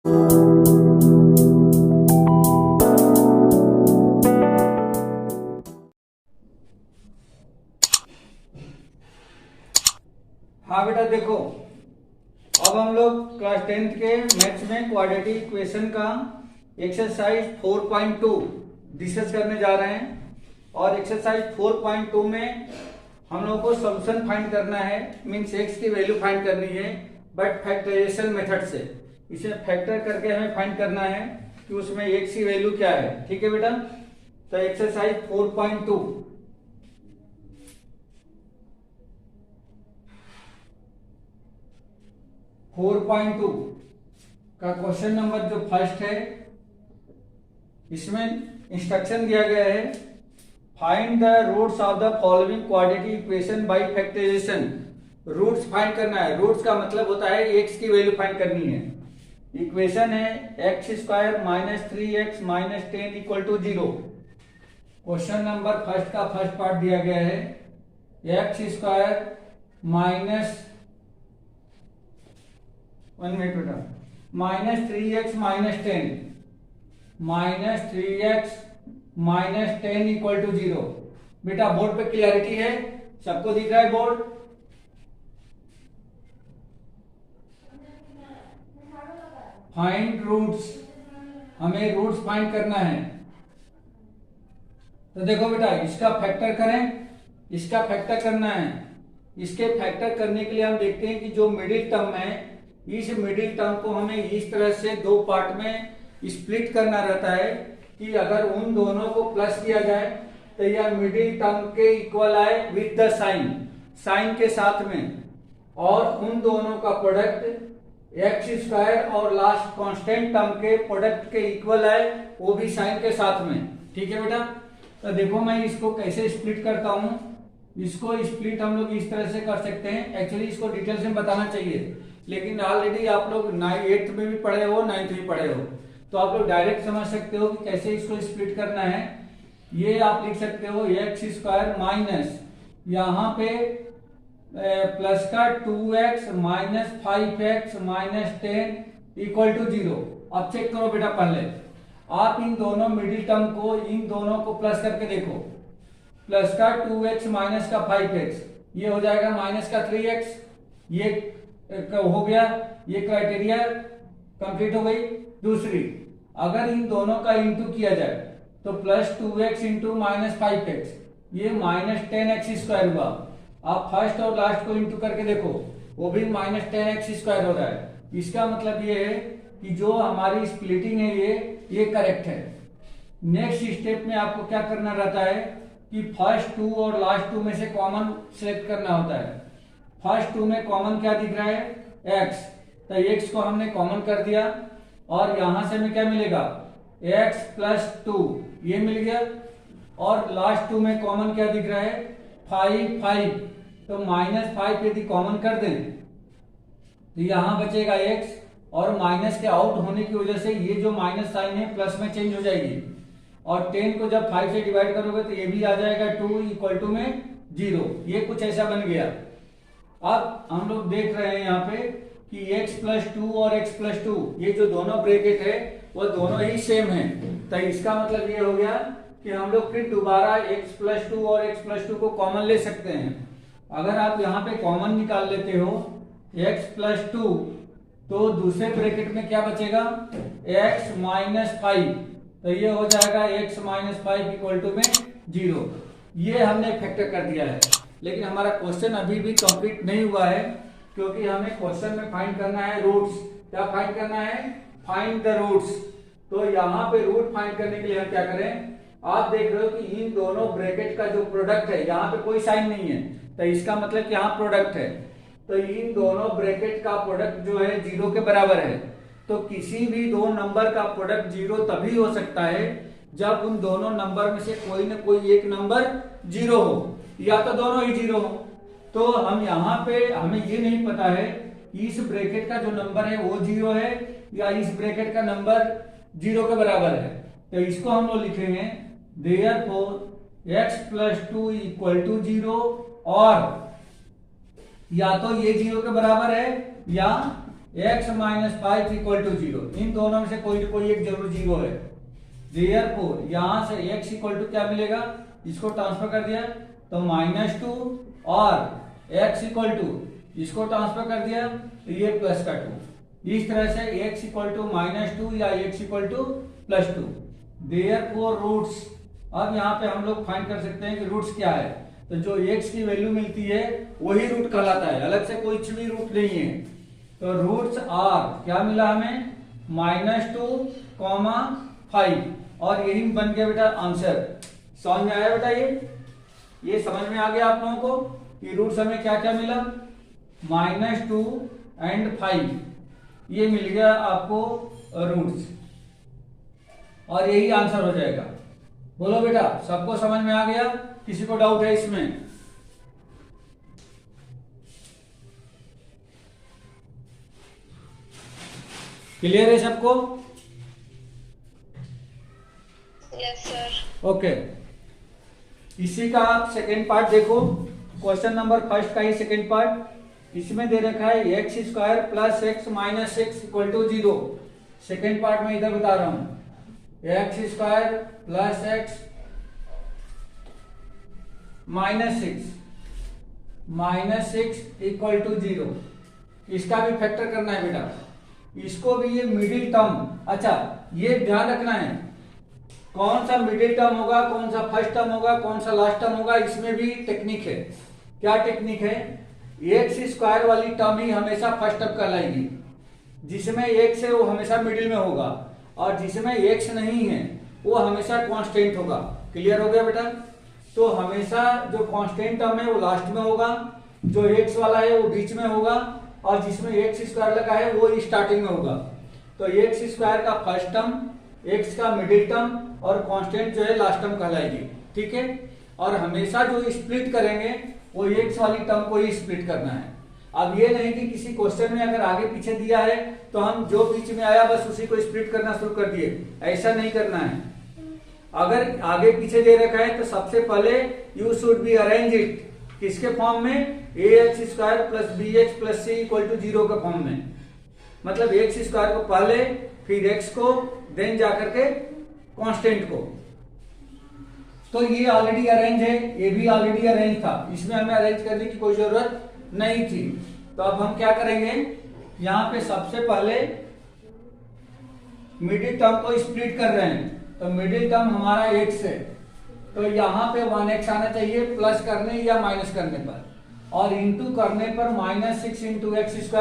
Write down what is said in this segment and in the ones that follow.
हाँ बेटा देखो, अब हम लोग क्लास 10th के मैथ्स में क्वाड्रेटिक इक्वेशन का एक्सरसाइज 4.2 डिस्कस करने जा रहे हैं। और एक्सरसाइज 4.2 में हम लोगों को सॉल्यूशन फाइंड करना है, मींस एक्स की वैल्यू फाइंड करनी है, बट फैक्टराइजेशन मेथड से। इसे फैक्टर करके हमें फाइंड करना है कि उसमें एक्स की वैल्यू क्या है। ठीक है बेटा, तो एक्सरसाइज 4.2 4.2 का क्वेश्चन नंबर जो फर्स्ट है, इसमें इंस्ट्रक्शन दिया गया है, find the roots of the following quadratic equation by factorization. Roots find करना है। रूट्स का मतलब होता है एक्स की वैल्यू फाइंड करनी है। इक्वेशन है x square minus 3x minus 10 equal to 0। Question number first का फर्स्ट पार्ट दिया गया है, x square minus minus 3x minus 10 minus 3x minus 10 equal to 0। बेटा बोर्ड पे क्लियरिटी है, सबको दिख रहा है बोर्ड? फाइंड रूट्स, हमें रूट्स फाइंड करना है। तो देखो बेटा, इसका फैक्टर करें, इसका फैक्टर करना है। इसके फैक्टर करने के लिए हम देखते हैं कि जो मिडिल टर्म है, इस मिडिल टर्म को हमें इस तरह से दो पार्ट में स्प्लिट करना रहता है कि अगर उन दोनों को प्लस किया जाए तो यह मिडिल टर्म के इक्वल आए विद द साइन, साइन के साथ में, और उन दोनों का प्रोडक्ट एक्स स्क्वायर और लास्ट कांस्टेंट टर्म के प्रोडक्ट के इक्वल आए, वो भी साइन के साथ में। ठीक है बेटा, तो देखो मैं इसको कैसे स्प्लिट करता हूं। इसको स्प्लिट हम लोग इस तरह से कर सकते हैं। एक्चुअली इसको डिटेल से बताना चाहिए, लेकिन ऑलरेडी आप लोग 8th में भी पढ़े हो, 9th भी पढ़े हो, तो आप लोग डायरेक्ट समझ सकते हो कि कैसे इसको स्प्लिट करना है। ये आप लिख सकते हो एक्स स्क्वायर माइनस यहाँ पे प्लस का 2x minus 5x minus 10 equal to 0। अब चेक करो बेटा, पहले आप इन दोनों मिडिल टर्म को, इन दोनों को प्लस करके देखो। प्लस का 2x माइनस का 5x, ये हो जाएगा माइनस का 3x, ये हो गया, ये क्राइटेरिया कंप्लीट हो गई। दूसरी, अगर इन दोनों का इंटू किया जाए तो plus 2x into minus 5x, ये माइनस 10x स्क्वायर हुआ। आप फर्स्ट और लास्ट को इंटू करके देखो, वो भी माइनस 10x स्क्वायर हो रहा है। इसका मतलब ये है कि जो हमारी स्प्लिटिंग है ये करेक्ट है। नेक्स्ट स्टेप में आपको क्या करना रहता है कि फर्स्ट 2 और लास्ट 2 में से कॉमन सेलेक्ट करना होता है। फर्स्ट 2 में कॉमन क्या दिख रहा है? x, तो x को हमने कॉमन कर दिया और यहां से हमें क्या मिलेगा? x प्लस 2, ये मिल गया। और लास्ट 2 में कॉमन क्या दिख रहा है? 5, तो माइनस 5 यदि कॉमन कर दें तो यहां बचेगा x, और माइनस के आउट होने की वजह से ये जो माइनस साइन है प्लस में चेंज हो जाएगी, और 10 को जब 5 से डिवाइड करोगे तो ये भी आ जाएगा 2 इक्वल टू में 0। ये कुछ ऐसा बन गया। अब हम लोग देख रहे हैं यहाँ पे कि x प्लस 2 और x प्लस 2, ये जो दोनों ब्रैकेट है वो दोनों ही सेम है। तो इसका मतलब ये हो गया कि हम लोग फिर दोबारा x प्लस 2 और x प्लस 2 को कॉमन ले सकते हैं। अगर आप यहाँ पे कॉमन निकाल लेते हो x प्लस 2, तो दूसरे ब्रैकेट में क्या बचेगा? x माइनस 5, तो ये हो जाएगा x माइनस 5 इक्वल टू में 0। ये हमने फैक्टर कर दिया है, लेकिन हमारा क्वेश्चन अभी भी कंप्लीट नहीं हुआ है, क्योंकि हमें क्वेश्चन में फाइंड करना है रूट्स। क्या फाइंड करना है? Find the roots. तो यहाँ पे रूट फाइंड करने के लिए हम क्या करें? आप देख रहे हो कि इन दोनों ब्रैकेट का जो प्रोडक्ट है, यहाँ पे कोई साइन नहीं है, तो इसका मतलब कि यहाँ प्रोडक्ट है। तो इन दोनों ब्रैकेट का प्रोडक्ट जो है 0 के बराबर है। तो किसी भी दो नंबर का प्रोडक्ट 0 तभी हो सकता है जब उन दोनों नंबर में से कोई ना कोई एक नंबर 0 हो, या तो दोनों ही 0 हो। तो हम यहाँ पे, हमें ये नहीं पता है इस ब्रैकेट का जो नंबर है वो 0 है या इस ब्रैकेट का नंबर 0 के बराबर है। तो इसको हम लोग लिखेंगे therefore x plus 2 equal to 0, और या तो ये 0 के बराबर है या x माइनस 5 इक्वल टू 0। इन दोनों में से कोई ना कोई एक जरूर 0 है। देयरफॉर यहां से x इक्वल टू क्या मिलेगा, इसको ट्रांसफर कर दिया तो -2 और x इक्वल टू इसको ट्रांसफर कर दिया तो ये प्लस का 2। इस तरह से x इक्वल टू -2 या x equal to +2। Therefore roots, अब यहाँ पे हम लोग फाइंड कर सकते हैं कि रूट्स क्या है। तो जो x की वैल्यू मिलती है वही रूट कहलाता है, अलग से कोई भी रूट नहीं है। तो रूट्स आर क्या मिला हमें, -2, 5 और यही बन गया बेटा आंसर। समझ में आया बेटा, ये समझ में आ गया आप लोगों को कि रूट्स हमें क्या क्या मिला, -2 एंड 5, ये मिल गया आपको रूट्स और यही आंसर हो जाएगा। बोलो बेटा, सबको समझ में आ गया, किसी को डाउट है इसमें? क्लियर है सबको? Yes sir. ओके, इसी का आप सेकेंड पार्ट देखो, क्वेश्चन नंबर फर्स्ट का ही सेकेंड पार्ट। इसमें दे रखा है x² plus x minus 6 equal to 0। Second part में इधर बता रहा हूं, x² plus x minus 6 equal to 0। इसका भी फैक्टर करना है बेटा, इसको भी ये मिडिल टर्म, अच्छा ये ध्यान रखना है कौन सा मिडिल टर्म होगा, कौन सा फर्स्ट टर्म होगा, कौन सा लास्ट टर्म होगा। इसमें भी टेक्निक है। क्या टेक्निक है, x² वाली टर्म ही हमेशा फर्स्ट टर्म कहलाएगी, जिसमें x है वो हमेशा मिडिल में होगा और जिसमें x नहीं है वो हमेशा कांस्टेंट होगा। क्लियर हो गया बेटा? तो हमेशा जो कांस्टेंट टर्म है वो लास्ट में होगा, जो x वाला है वो बीच में होगा और जिसमें x² लगा है वो स्टार्टिंग में होगा। तो x² का फर्स्ट टर्म, x का मिडिल टर्म और कांस्टेंट जो है लास्ट टर्म कहलाएगी। ठीक है, और हमेशा जो स्प्लिट करेंगे वो x वाली टर्म को ही स्प्लिट करना है। अब ये नहीं कि किसी क्वेश्चन में अगर आगे पीछे दिया है तो हम जो बीच में आया बस उसी को स्प्लिट करना शुरू कर दिए, ऐसा नहीं करना है। अगर आगे पीछे दे रखा है तो सबसे पहले you should be arrange it किसके फॉर्म में, ax² plus bx plus c equal to 0 के फॉर्म में। मतलब x² को पहले, फिर x को, देन जाकर के कांस्टेंट को। तो ये ऑलरेडी अरेंज है, ये भी ऑलरेडी अरेंज था, इसमें हमें अरेंज करने की कोई जरूरत नहीं थी। तो अब हम क्या करेंगे, यहां पे सबसे पहले मिडिल टर्म को स्प्लिट कर रहे हैं। तो मिडिल टर्म हमारा x है, तो यहाँ पे 1x आना चाहिए प्लस करने या माइनस करने पर, और इंटू करने पर -6 इंटू x²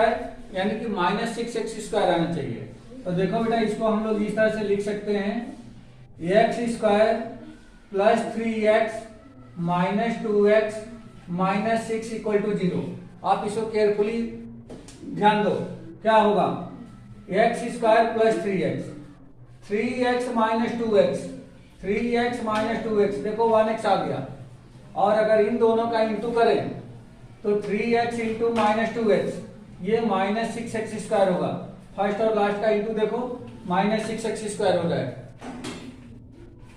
यानी कि -6x² आना चाहिए। तो देखो बेटा, इसको हम लोग इस तरह से लिख सकते हैं, x² plus 3x minus 2x minus 6 equal to 0। आप इसको केयरफुली ध्यान दो, क्या होगा, x² plus 3x minus 2x, 3x minus 2x, देखो 1x आ गया। और अगर इन दोनों का इंटू करें तो 3x इंटू माइनस 2x, ये -6x² होगा। फर्स्ट और लास्ट का इंटू देखो, -6x² हो जाए।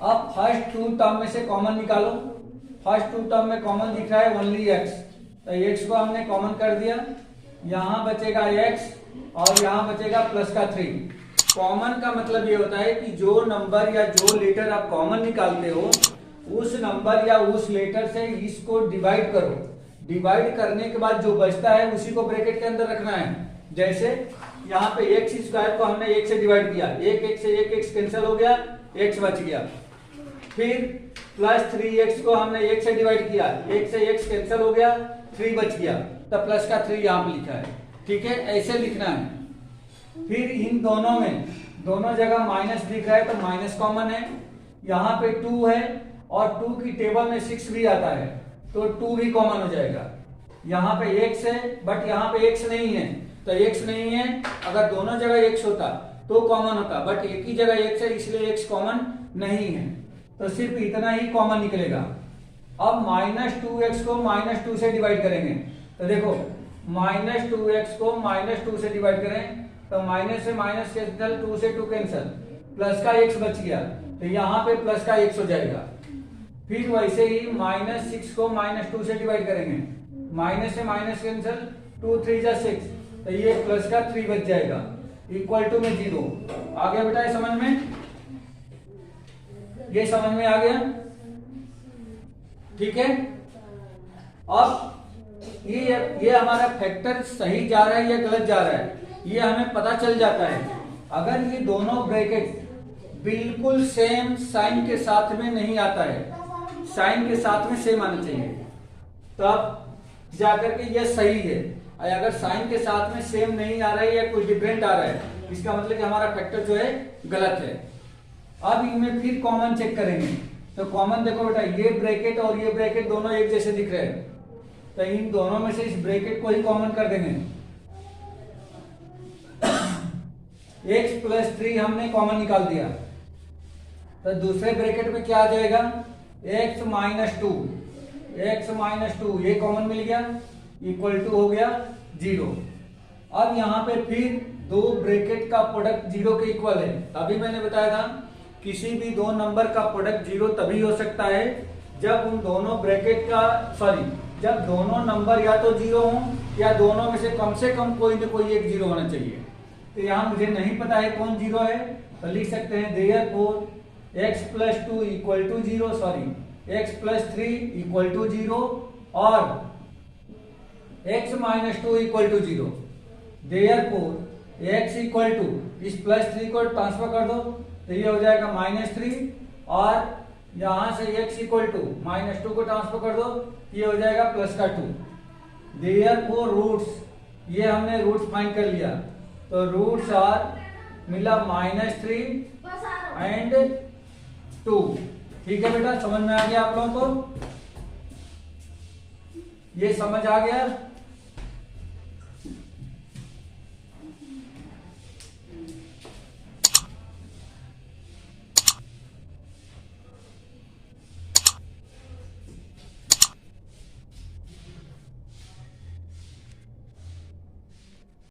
अब फर्स्ट टू टर्म में से कॉमन निकालो। फर्स्ट टू टर्म में कॉमन दिख रहा है ओनली x, तो x को हमने कॉमन कर दिया, यहां बचेगा x और यहां बचेगा प्लस का 3। कॉमन का मतलब ये होता है कि जो नंबर या जो लेटर आप कॉमन निकालते हो उस नंबर या उस लेटर से इसको डिवाइड करो। डिवाइड करने के बाद जो बचता है उसी को ब्रैकेट के अंदर रखना है। जैसे यहाँ पे x² को हमने 1 से डिवाइड किया, 1 से 1 कैंसिल हो गया, x बच गया। फिर प्लस 3x को हमने 1 से डिवाइड किया, 1 से x कैंसिल हो गया, 3 बच गया, तब प्लस का 3 यहाँ पे लिखा है। ठीक है, ऐसे लिखना है। फिर इन दोनों में दोनों जगह माइनस दिख रहा है तो माइनस कॉमन है, यहाँ पे 2 है और 2 की टेबल में 6 भी आता है तो 2 भी कॉमन हो जाएगा। यहाँ पे x है बट यहाँ पे x नहीं है, तो x नहीं है, अगर दोनों जगह x होता तो कॉमन होता, बट एक ही जगह x है इसलिए x कॉमन नहीं है, तो सिर्फ इतना ही कॉमन निकलेगा। अब -2x को -2 से डिवाइड करेंगे, तो देखो -2x को -2 से डिवाइड करें तो माइनस से माइनस कैंसिल, 2 से 2 कैंसिल, प्लस का x बच गया, तो यहाँ पे प्लस का x हो जाएगा। फिर वैसे ही -6 को -2 से डिवाइड करेंगे, माइनस से माइनस कैंसिल, 2 3 जा 6, तो ये प्लस का 3 बच जाएगा, इक्वल टू में 0। आ गया बेटा ये समझ में? ये समझ में आ गया? ठीक है। अब ये हमारा फैक्टर सही जा रहा है या गलत जा रहा है, ये हमें पता चल जाता है अगर ये दोनों ब्रैकेट बिल्कुल सेम साइन के साथ में नहीं आता है, साइन के साथ में सेम आना चाहिए, तब जाकर के ये सही है। अगर साइन के साथ में सेम नहीं आ रहा है या कुछ डिफरेंट आ रहा है, इसका मतलब कि हमारा फैक्टर जो है गलत है। अब इनमें फिर कॉमन चेक करेंगे। तो कॉमन देखो बेटा, ये ब्रैकेट और ये ब्रैकेट दोनों एक जैसे दिख रहे हैं, तो इन दोनों में से इस ब्रैकेट को ही कॉमन कर देंगे। x + 3 हमने कॉमन निकाल दिया, तो दूसरे ब्रैकेट में क्या आ जाएगा, x - 2, x - 2 ये कॉमन मिल गया, इक्वल टू हो गया 0। अब यहाँ पे फिर दो ब्रैकेट का प्रोडक्ट 0 के इक्वल है। तभी मैंने बताया था किसी भी दो नंबर का प्रोडक्ट 0 तभी हो सकता है जब उन दोनों ब्रैकेट का जब दोनों नंबर या तो 0 हो या दोनों में से कम कोई न कोई एक 0 होना चाहिए। तो यहाँ मुझे नहीं पता है कौन 0 है, तो लिख सकते हैं therefore x + 2 = 0, x + 3 = 0 और x - 2 = 0। therefore x = इस +3 को ट्रांसफर कर दो तो ये हो जाएगा -3 और यहां से x = -2 को ट्रांसफर कर दो, ये हो जाएगा +2। therefore रूट्स, ये हमने रूट्स फाइंड कर लिया, तो रूट्स आर मिला -3 एंड 2। ठीक है बेटा, समझ में आ गया आप लोगों को? ये समझ आ गया?